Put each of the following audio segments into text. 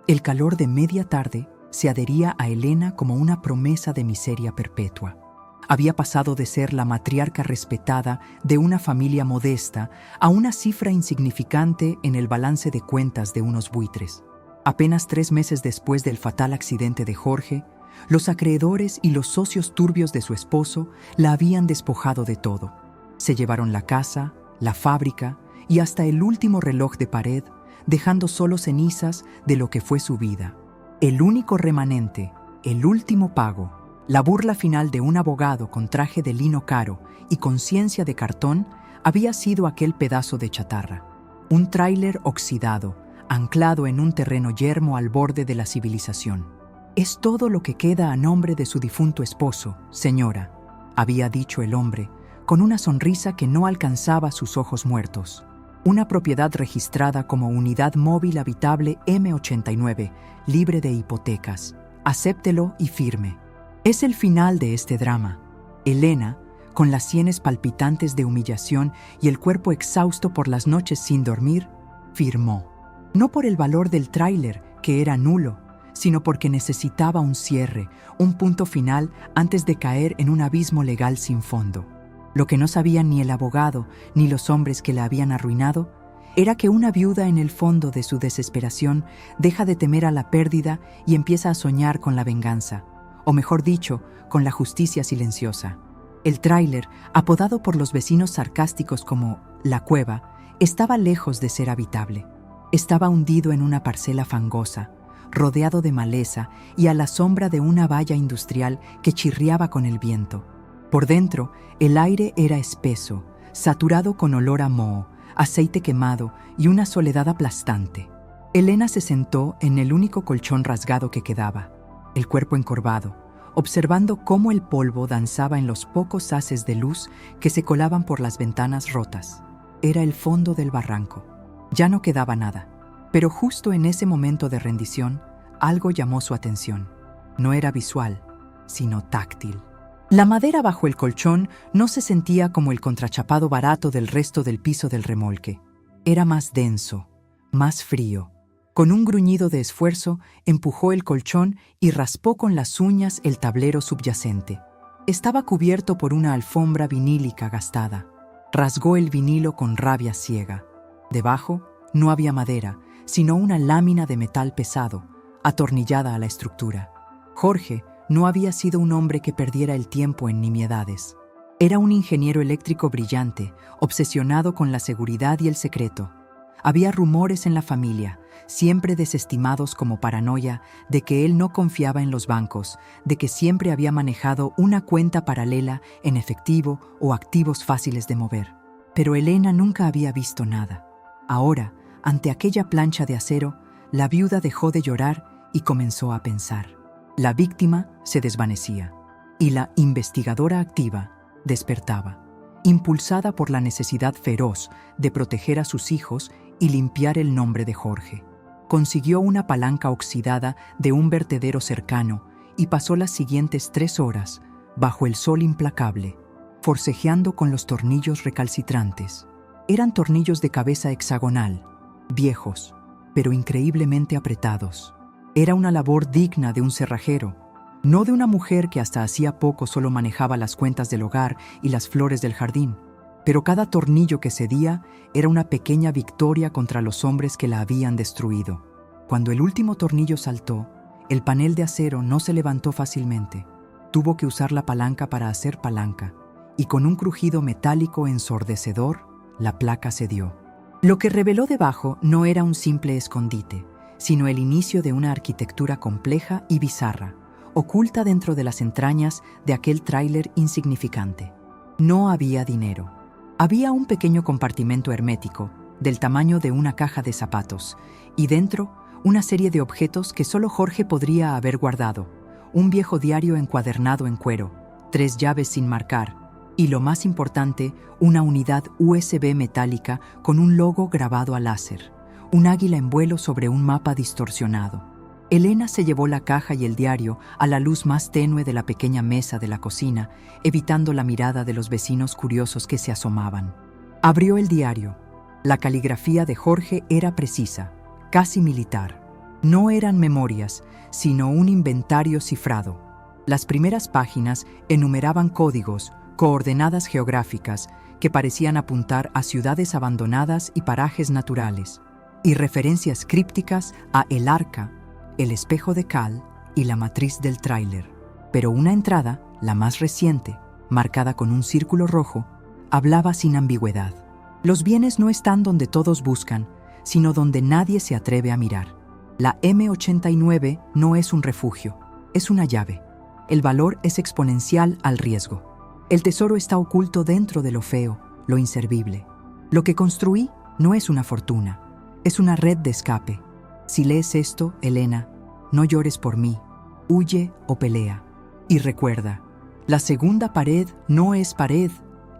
El calor de media tarde se adhería a Elena como una promesa de miseria perpetua. Había pasado de ser la matriarca respetada de una familia modesta a una cifra insignificante en el balance de cuentas de unos buitres. Apenas 3 meses después del fatal accidente de Jorge, los acreedores y los socios turbios de su esposo la habían despojado de todo. Se llevaron la casa, la fábrica y hasta el último reloj de pared, dejando solo cenizas de lo que fue su vida. El único remanente, el último pago, la burla final de un abogado con traje de lino caro y conciencia de cartón había sido aquel pedazo de chatarra. Un tráiler oxidado, anclado en un terreno yermo al borde de la civilización. «Es todo lo que queda a nombre de su difunto esposo, señora», había dicho el hombre, con una sonrisa que no alcanzaba sus ojos muertos. Una propiedad registrada como Unidad Móvil Habitable M89, libre de hipotecas. Acéptelo y firme. Es el final de este drama. Elena, con las sienes palpitantes de humillación y el cuerpo exhausto por las noches sin dormir, firmó. No por el valor del tráiler, que era nulo, sino porque necesitaba un cierre, un punto final antes de caer en un abismo legal sin fondo. Lo que no sabían ni el abogado ni los hombres que la habían arruinado era que una viuda en el fondo de su desesperación deja de temer a la pérdida y empieza a soñar con la venganza, o mejor dicho, con la justicia silenciosa. El tráiler, apodado por los vecinos sarcásticos como La Cueva, estaba lejos de ser habitable. Estaba hundido en una parcela fangosa, rodeado de maleza y a la sombra de una valla industrial que chirriaba con el viento. Por dentro, el aire era espeso, saturado con olor a moho, aceite quemado y una soledad aplastante. Elena se sentó en el único colchón rasgado que quedaba, el cuerpo encorvado, observando cómo el polvo danzaba en los pocos haces de luz que se colaban por las ventanas rotas. Era el fondo del barranco. Ya no quedaba nada. Pero justo en ese momento de rendición, algo llamó su atención. No era visual, sino táctil. La madera bajo el colchón no se sentía como el contrachapado barato del resto del piso del remolque. Era más denso, más frío. Con un gruñido de esfuerzo, empujó el colchón y raspó con las uñas el tablero subyacente. Estaba cubierto por una alfombra vinílica gastada. Rasgó el vinilo con rabia ciega. Debajo no había madera, sino una lámina de metal pesado, atornillada a la estructura. Jorge no había sido un hombre que perdiera el tiempo en nimiedades. Era un ingeniero eléctrico brillante, obsesionado con la seguridad y el secreto. Había rumores en la familia, siempre desestimados como paranoia, de que él no confiaba en los bancos, de que siempre había manejado una cuenta paralela en efectivo o activos fáciles de mover. Pero Elena nunca había visto nada. Ahora, ante aquella plancha de acero, la viuda dejó de llorar y comenzó a pensar. La víctima se desvanecía y la investigadora activa despertaba, impulsada por la necesidad feroz de proteger a sus hijos y limpiar el nombre de Jorge. Consiguió una palanca oxidada de un vertedero cercano y pasó las siguientes 3 horas bajo el sol implacable, forcejeando con los tornillos recalcitrantes. Eran tornillos de cabeza hexagonal, viejos, pero increíblemente apretados. Era una labor digna de un cerrajero, no de una mujer que hasta hacía poco solo manejaba las cuentas del hogar y las flores del jardín. Pero cada tornillo que cedía era una pequeña victoria contra los hombres que la habían destruido. Cuando el último tornillo saltó, el panel de acero no se levantó fácilmente. Tuvo que usar la palanca para hacer palanca, y con un crujido metálico ensordecedor, la placa cedió. Lo que reveló debajo no era un simple escondite, sino el inicio de una arquitectura compleja y bizarra, oculta dentro de las entrañas de aquel tráiler insignificante. No había dinero. Había un pequeño compartimento hermético, del tamaño de una caja de zapatos, y dentro una serie de objetos que solo Jorge podría haber guardado. Un viejo diario encuadernado en cuero, 3 llaves sin marcar, y lo más importante, una unidad USB metálica con un logo grabado a láser. Un águila en vuelo sobre un mapa distorsionado. Elena se llevó la caja y el diario a la luz más tenue de la pequeña mesa de la cocina, evitando la mirada de los vecinos curiosos que se asomaban. Abrió el diario. La caligrafía de Jorge era precisa, casi militar. No eran memorias, sino un inventario cifrado. Las primeras páginas enumeraban códigos, coordenadas geográficas, que parecían apuntar a ciudades abandonadas y parajes naturales, y referencias crípticas a el arca, el espejo de Cal y la matriz del tráiler. Pero una entrada, la más reciente, marcada con un círculo rojo, hablaba sin ambigüedad. Los bienes no están donde todos buscan, sino donde nadie se atreve a mirar. La M89 no es un refugio, es una llave. El valor es exponencial al riesgo. El tesoro está oculto dentro de lo feo, lo inservible. Lo que construí no es una fortuna, es una red de escape. Si lees esto, Elena, no llores por mí, huye o pelea. Y recuerda, la segunda pared no es pared,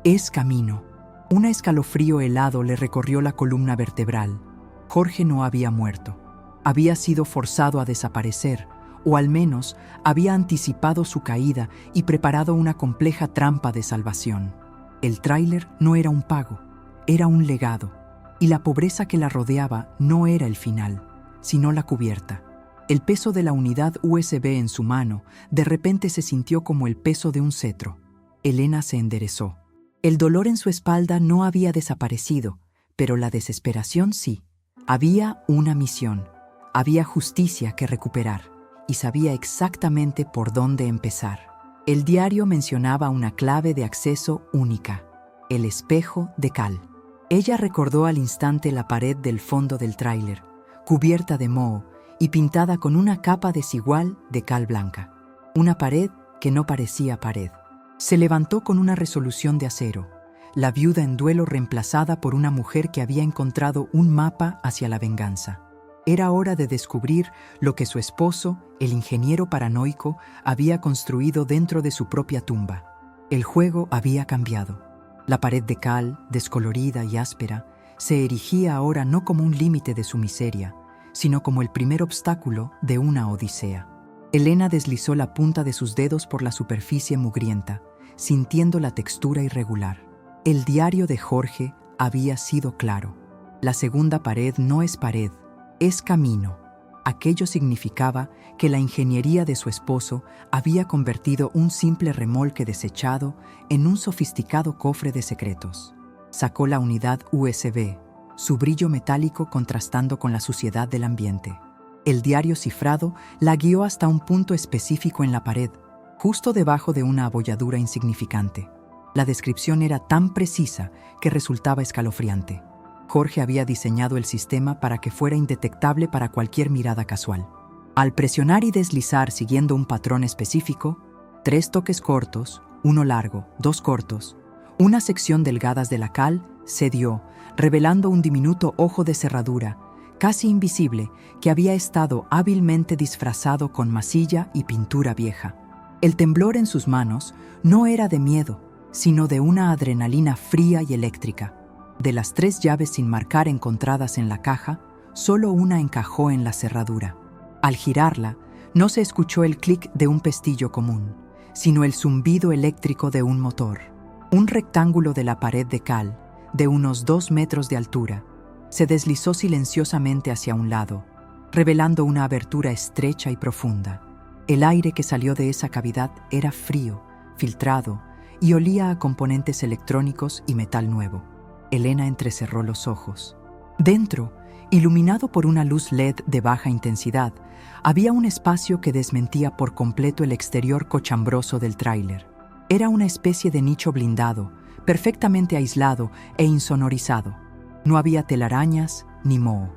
es camino. Un escalofrío helado le recorrió la columna vertebral. Jorge no había muerto. Había sido forzado a desaparecer, o al menos había anticipado su caída y preparado una compleja trampa de salvación. El tráiler no era un pago, era un legado, y la pobreza que la rodeaba no era el final, sino la cubierta. El peso de la unidad USB en su mano de repente se sintió como el peso de un cetro. Elena se enderezó. El dolor en su espalda no había desaparecido, pero la desesperación sí. Había una misión, había justicia que recuperar, y sabía exactamente por dónde empezar. El diario mencionaba una clave de acceso única, el espejo de Cal. Ella recordó al instante la pared del fondo del tráiler, cubierta de moho y pintada con una capa desigual de cal blanca. Una pared que no parecía pared. Se levantó con una resolución de acero, la viuda en duelo reemplazada por una mujer que había encontrado un mapa hacia la venganza. Era hora de descubrir lo que su esposo, el ingeniero paranoico, había construido dentro de su propia tumba. El juego había cambiado. La pared de cal, descolorida y áspera, se erigía ahora no como un límite de su miseria, sino como el primer obstáculo de una odisea. Elena deslizó la punta de sus dedos por la superficie mugrienta, sintiendo la textura irregular. El diario de Jorge había sido claro. La segunda pared no es pared, es camino. Aquello significaba que la ingeniería de su esposo había convertido un simple remolque desechado en un sofisticado cofre de secretos. Sacó la unidad USB, su brillo metálico contrastando con la suciedad del ambiente. El diario cifrado la guió hasta un punto específico en la pared, justo debajo de una abolladura insignificante. La descripción era tan precisa que resultaba escalofriante. Jorge había diseñado el sistema para que fuera indetectable para cualquier mirada casual. Al presionar y deslizar siguiendo un patrón específico, 3 toques cortos, 1 largo, 2 cortos, una sección delgadas de la cal cedió, revelando un diminuto ojo de cerradura, casi invisible, que había estado hábilmente disfrazado con masilla y pintura vieja. El temblor en sus manos no era de miedo, sino de una adrenalina fría y eléctrica. De las 3 llaves sin marcar encontradas en la caja, solo una encajó en la cerradura. Al girarla, no se escuchó el clic de un pestillo común, sino el zumbido eléctrico de un motor. Un rectángulo de la pared de cal, de unos 2 metros de altura, se deslizó silenciosamente hacia un lado, revelando una abertura estrecha y profunda. El aire que salió de esa cavidad era frío, filtrado, y olía a componentes electrónicos y metal nuevo. Elena entrecerró los ojos. Dentro, iluminado por una luz LED de baja intensidad, había un espacio que desmentía por completo el exterior cochambroso del tráiler. Era una especie de nicho blindado, perfectamente aislado e insonorizado. No había telarañas ni moho.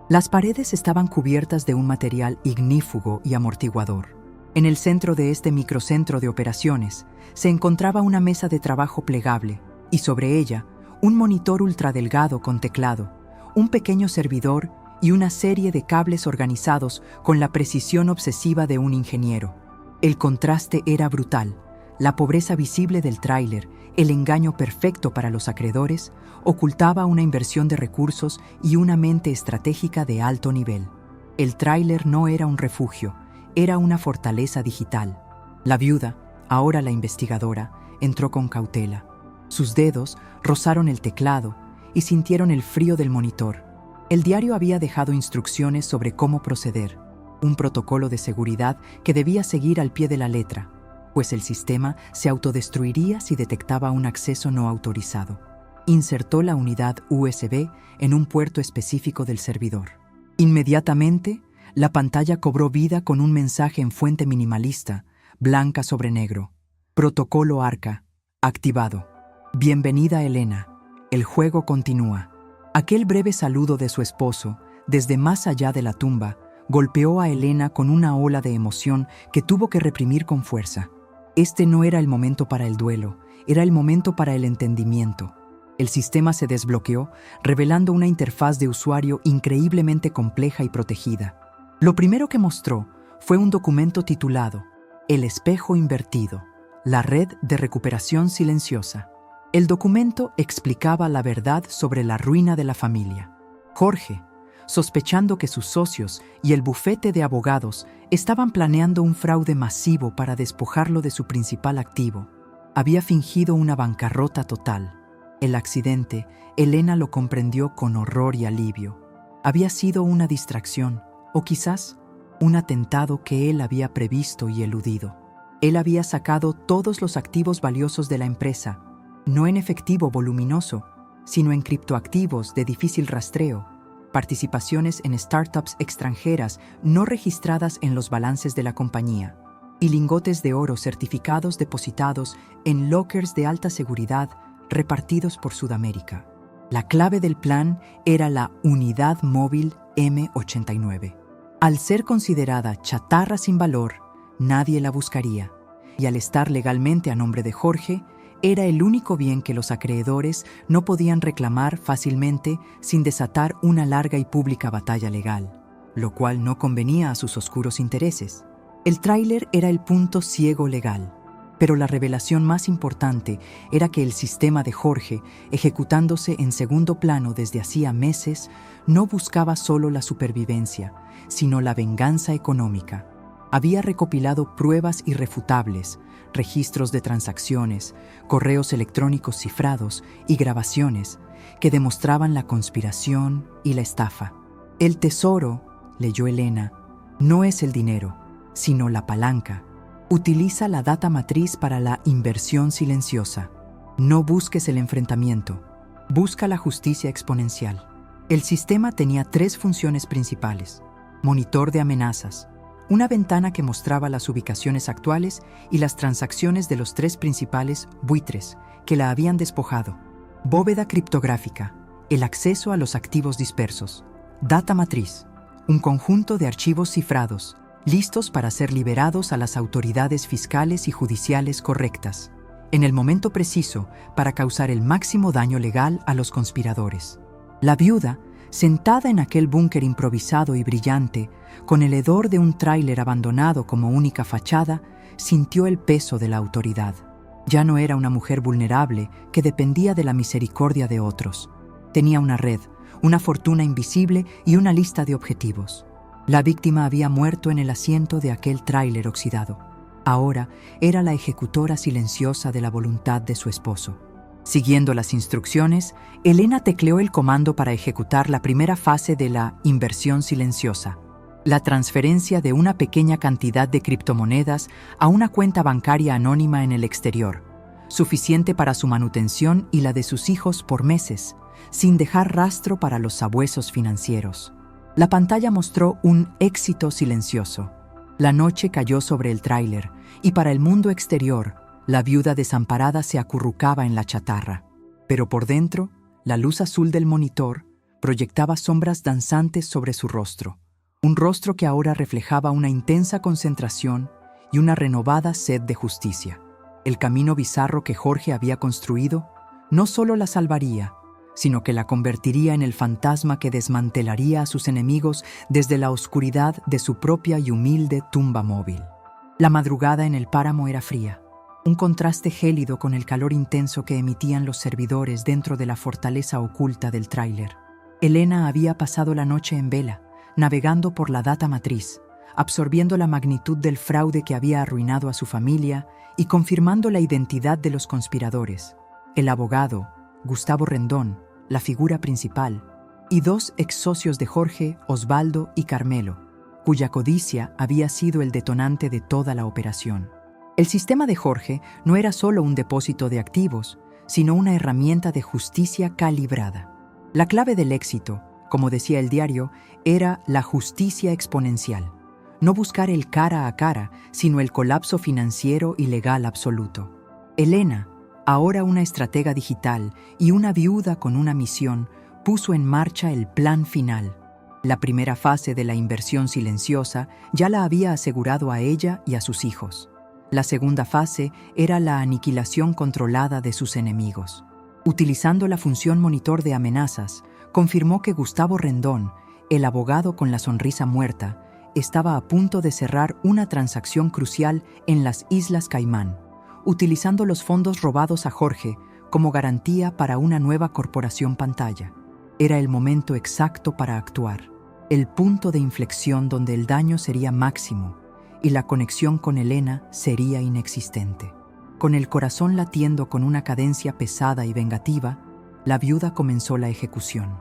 Las paredes estaban cubiertas de un material ignífugo y amortiguador. En el centro de este microcentro de operaciones se encontraba una mesa de trabajo plegable y sobre ella un monitor ultradelgado con teclado, un pequeño servidor y una serie de cables organizados con la precisión obsesiva de un ingeniero. El contraste era brutal. La pobreza visible del tráiler, el engaño perfecto para los acreedores, ocultaba una inversión de recursos y una mente estratégica de alto nivel. El tráiler no era un refugio, era una fortaleza digital. La viuda, ahora la investigadora, entró con cautela. Sus dedos rozaron el teclado y sintieron el frío del monitor. El diario había dejado instrucciones sobre cómo proceder, un protocolo de seguridad que debía seguir al pie de la letra, pues el sistema se autodestruiría si detectaba un acceso no autorizado. Insertó la unidad USB en un puerto específico del servidor. Inmediatamente, la pantalla cobró vida con un mensaje en fuente minimalista, blanca sobre negro. Protocolo ARCA, activado. Bienvenida, Elena. El juego continúa. Aquel breve saludo de su esposo, desde más allá de la tumba, golpeó a Elena con una ola de emoción que tuvo que reprimir con fuerza. Este no era el momento para el duelo, era el momento para el entendimiento. El sistema se desbloqueó, revelando una interfaz de usuario increíblemente compleja y protegida. Lo primero que mostró fue un documento titulado El espejo invertido, la red de recuperación silenciosa. El documento explicaba la verdad sobre la ruina de la familia. Jorge, sospechando que sus socios y el bufete de abogados estaban planeando un fraude masivo para despojarlo de su principal activo, había fingido una bancarrota total. El accidente, Elena lo comprendió con horror y alivio. Había sido una distracción, o quizás un atentado que él había previsto y eludido. Él había sacado todos los activos valiosos de la empresa, no en efectivo voluminoso, sino en criptoactivos de difícil rastreo, participaciones en startups extranjeras no registradas en los balances de la compañía, y lingotes de oro certificados depositados en lockers de alta seguridad repartidos por Sudamérica. La clave del plan era la unidad móvil M89. Al ser considerada chatarra sin valor, nadie la buscaría, y al estar legalmente a nombre de Jorge, era el único bien que los acreedores no podían reclamar fácilmente sin desatar una larga y pública batalla legal, lo cual no convenía a sus oscuros intereses. El tráiler era el punto ciego legal, pero la revelación más importante era que el sistema de Jorge, ejecutándose en segundo plano desde hacía meses, no buscaba solo la supervivencia, sino la venganza económica. Había recopilado pruebas irrefutables, registros de transacciones, correos electrónicos cifrados y grabaciones que demostraban la conspiración y la estafa. El tesoro, leyó Elena, no es el dinero, sino la palanca. Utiliza la data matriz para la inversión silenciosa. No busques el enfrentamiento, busca la justicia exponencial. El sistema tenía 3 funciones principales: monitor de amenazas, una ventana que mostraba las ubicaciones actuales y las transacciones de los 3 principales buitres que la habían despojado, bóveda criptográfica, el acceso a los activos dispersos, data matriz, un conjunto de archivos cifrados, listos para ser liberados a las autoridades fiscales y judiciales correctas, en el momento preciso para causar el máximo daño legal a los conspiradores. La viuda, sentada en aquel búnker improvisado y brillante, con el hedor de un tráiler abandonado como única fachada, sintió el peso de la autoridad. Ya no era una mujer vulnerable que dependía de la misericordia de otros. Tenía una red, una fortuna invisible y una lista de objetivos. La víctima había muerto en el asiento de aquel tráiler oxidado. Ahora era la ejecutora silenciosa de la voluntad de su esposo. Siguiendo las instrucciones, Elena tecleó el comando para ejecutar la primera fase de la inversión silenciosa, la transferencia de una pequeña cantidad de criptomonedas a una cuenta bancaria anónima en el exterior, suficiente para su manutención y la de sus hijos por meses, sin dejar rastro para los sabuesos financieros. La pantalla mostró un éxito silencioso. La noche cayó sobre el tráiler y para el mundo exterior, la viuda desamparada se acurrucaba en la chatarra. Pero por dentro, la luz azul del monitor proyectaba sombras danzantes sobre su rostro. Un rostro que ahora reflejaba una intensa concentración y una renovada sed de justicia. El camino bizarro que Jorge había construido no solo la salvaría, sino que la convertiría en el fantasma que desmantelaría a sus enemigos desde la oscuridad de su propia y humilde tumba móvil. La madrugada en el páramo era fría, un contraste gélido con el calor intenso que emitían los servidores dentro de la fortaleza oculta del tráiler. Elena había pasado la noche en vela, navegando por la data matriz, absorbiendo la magnitud del fraude que había arruinado a su familia y confirmando la identidad de los conspiradores. El abogado, Gustavo Rendón, la figura principal, y 2 ex socios de Jorge, Osvaldo y Carmelo, cuya codicia había sido el detonante de toda la operación. El sistema de Jorge no era solo un depósito de activos, sino una herramienta de justicia calibrada. La clave del éxito, como decía el diario, era la justicia exponencial. No buscar el cara a cara, sino el colapso financiero y legal absoluto. Elena, ahora una estratega digital y una viuda con una misión, puso en marcha el plan final. La primera fase de la inversión silenciosa ya la había asegurado a ella y a sus hijos. La segunda fase era la aniquilación controlada de sus enemigos. Utilizando la función monitor de amenazas, confirmó que Gustavo Rendón, el abogado con la sonrisa muerta, estaba a punto de cerrar una transacción crucial en las Islas Caimán, utilizando los fondos robados a Jorge como garantía para una nueva corporación pantalla. Era el momento exacto para actuar, el punto de inflexión donde el daño sería máximo y la conexión con Elena sería inexistente. Con el corazón latiendo con una cadencia pesada y vengativa, la viuda comenzó la ejecución.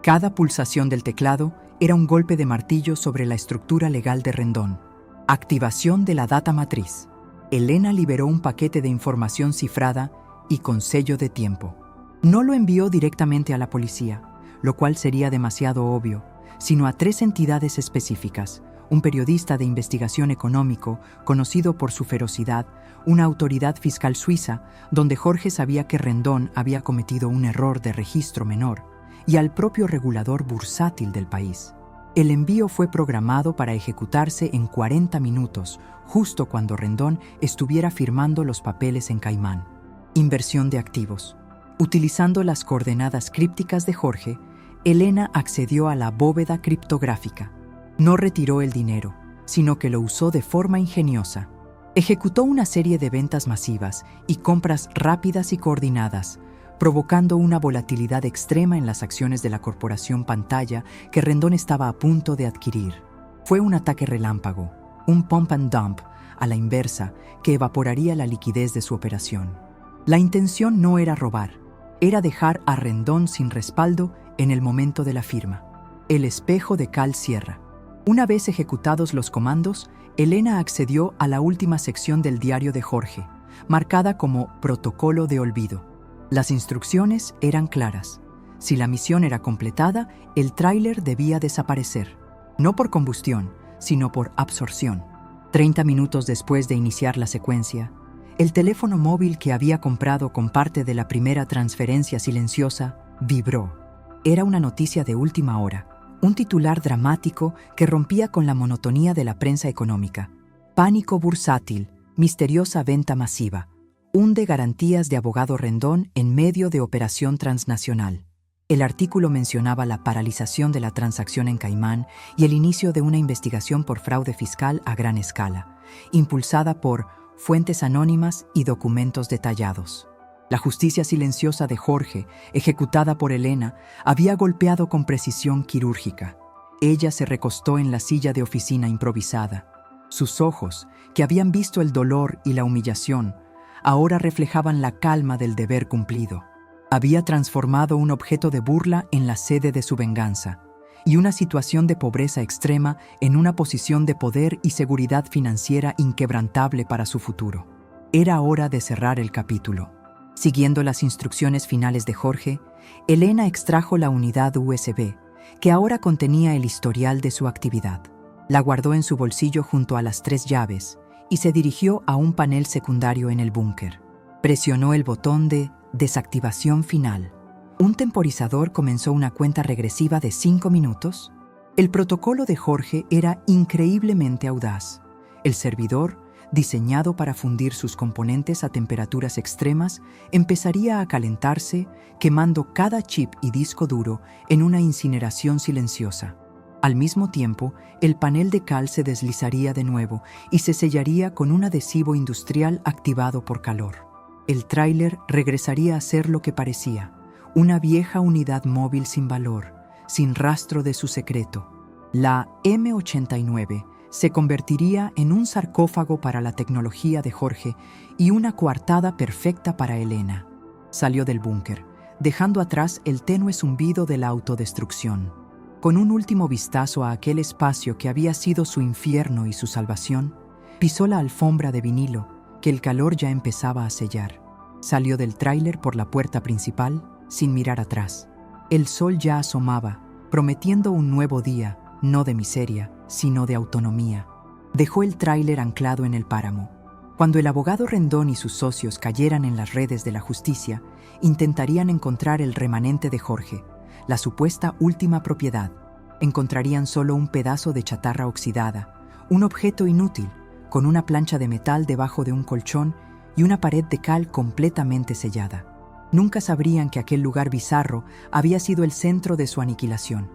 Cada pulsación del teclado era un golpe de martillo sobre la estructura legal de Rendón. Activación de la data matriz. Elena liberó un paquete de información cifrada y con sello de tiempo. No lo envió directamente a la policía, lo cual sería demasiado obvio, sino a 3 entidades específicas: un periodista de investigación económico conocido por su ferocidad, una autoridad fiscal suiza, donde Jorge sabía que Rendón había cometido un error de registro menor, y al propio regulador bursátil del país. El envío fue programado para ejecutarse en 40 minutos, justo cuando Rendón estuviera firmando los papeles en Caimán. Inversión de activos. Utilizando las coordenadas crípticas de Jorge, Elena accedió a la bóveda criptográfica. No retiró el dinero, sino que lo usó de forma ingeniosa. Ejecutó una serie de ventas masivas y compras rápidas y coordinadas, provocando una volatilidad extrema en las acciones de la corporación pantalla que Rendón estaba a punto de adquirir. Fue un ataque relámpago, un pump and dump a la inversa que evaporaría la liquidez de su operación. La intención no era robar, era dejar a Rendón sin respaldo en el momento de la firma. El espejo de Cal Sierra. Una vez ejecutados los comandos, Elena accedió a la última sección del diario de Jorge, marcada como Protocolo de Olvido. Las instrucciones eran claras. Si la misión era completada, el tráiler debía desaparecer. No por combustión, sino por absorción. 30 minutos después de iniciar la secuencia, el teléfono móvil que había comprado con parte de la primera transferencia silenciosa vibró. Era una noticia de última hora, un titular dramático que rompía con la monotonía de la prensa económica. Pánico bursátil, misteriosa venta masiva. Hunde garantías de abogado Rendón en medio de operación transnacional. El artículo mencionaba la paralización de la transacción en Caimán y el inicio de una investigación por fraude fiscal a gran escala, impulsada por fuentes anónimas y documentos detallados. La justicia silenciosa de Jorge, ejecutada por Elena, había golpeado con precisión quirúrgica. Ella se recostó en la silla de oficina improvisada. Sus ojos, que habían visto el dolor y la humillación, ahora reflejaban la calma del deber cumplido. Había transformado un objeto de burla en la sede de su venganza, y una situación de pobreza extrema en una posición de poder y seguridad financiera inquebrantable para su futuro. Era hora de cerrar el capítulo. Siguiendo las instrucciones finales de Jorge, Elena extrajo la unidad USB, que ahora contenía el historial de su actividad. La guardó en su bolsillo junto a las 3 llaves, y se dirigió a un panel secundario en el búnker. Presionó el botón de desactivación final. Un temporizador comenzó una cuenta regresiva de 5 minutos. El protocolo de Jorge era increíblemente audaz. El servidor, diseñado para fundir sus componentes a temperaturas extremas, empezaría a calentarse, quemando cada chip y disco duro en una incineración silenciosa. Al mismo tiempo, el panel de cal se deslizaría de nuevo y se sellaría con un adhesivo industrial activado por calor. El tráiler regresaría a ser lo que parecía, una vieja unidad móvil sin valor, sin rastro de su secreto. La M89 se convertiría en un sarcófago para la tecnología de Jorge y una coartada perfecta para Elena. Salió del búnker, dejando atrás el tenue zumbido de la autodestrucción. Con un último vistazo a aquel espacio que había sido su infierno y su salvación, pisó la alfombra de vinilo que el calor ya empezaba a sellar. Salió del tráiler por la puerta principal sin mirar atrás. El sol ya asomaba, prometiendo un nuevo día, no de miseria, sino de autonomía. Dejó el tráiler anclado en el páramo. Cuando el abogado Rendón y sus socios cayeran en las redes de la justicia, intentarían encontrar el remanente de Jorge, la supuesta última propiedad. Encontrarían solo un pedazo de chatarra oxidada, un objeto inútil, con una plancha de metal debajo de un colchón y una pared de cal completamente sellada. Nunca sabrían que aquel lugar bizarro había sido el centro de su aniquilación.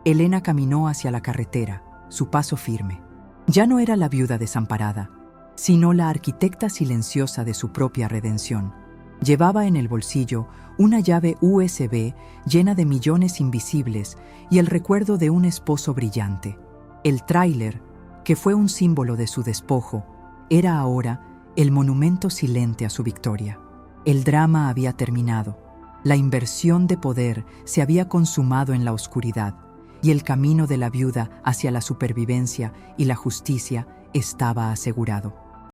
Elena caminó hacia la carretera, su paso firme. Ya no era la viuda desamparada, sino la arquitecta silenciosa de su propia redención. Llevaba en el bolsillo una llave USB llena de millones invisibles y el recuerdo de un esposo brillante. El tráiler, que fue un símbolo de su despojo, era ahora el monumento silente a su victoria. El drama había terminado. La inversión de poder se había consumado en la oscuridad y el camino de la viuda hacia la supervivencia y la justicia estaba asegurado.